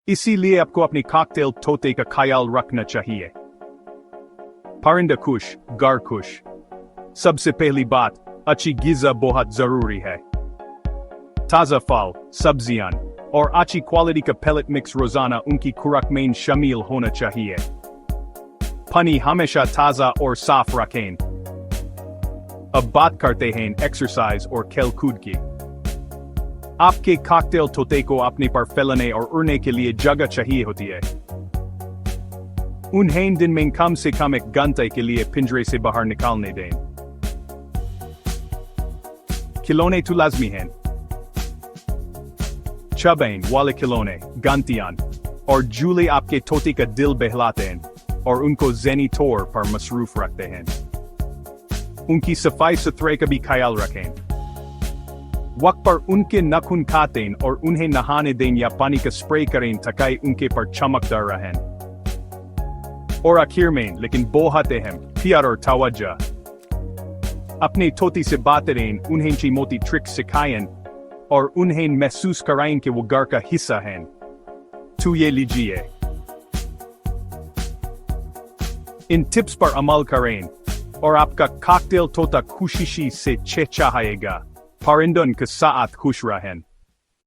इसीलिए आपको अपनी कॉकटेल तोते का ख्याल रखना चाहिए। परिंदा खुश, घर खुश। सबसे पहली बात, अच्छी गिज़ा बहुत जरूरी है। ताज़ा फल, सब्जियां और अच्छी क्वालिटी का पेलेट मिक्स रोजाना उनकी खुराक में शामिल होना चाहिए। पानी हमेशा ताज़ा और साफ रखें। अब बात करते हैं एक्सरसाइज और खेल कूद की। आपके कॉकटेल तोते को अपने पर फैलने और उड़ने के लिए जगह चाहिए होती है। उन्हें दिन में कम से कम 1 घंटे के लिए पिंजरे से बाहर निकालने दें। खिलौने तो लाजमी हैं। चबें वाले खिलौने, गंतियान और झूले आपके तोते का दिल बहलाते हैं और उनको ज़हनी तौर पर मसरूफ रखते हैं। उनकी सफाई सुथराई का भी ख्याल रखें। वक्त पर उनके नाखून काटें और उन्हें नहाने दें या पानी का स्प्रे करें ताकि उनके पर चमकदार रहें। और आखिर में लेकिन बहुत अहम, प्यार और तवज्जो। अपने तोते से बातें करें, उन्हें छोटी मोटी ट्रिक्स सिखाएं और उन्हें महसूस कराएं कि वो घर का हिस्सा हैं। तो ये लीजिए, इन टिप्स पर अमल करें और आपका कॉकटेल तोता खुशी से चहचहाएगा। परिंदों के साथ खुश रहें।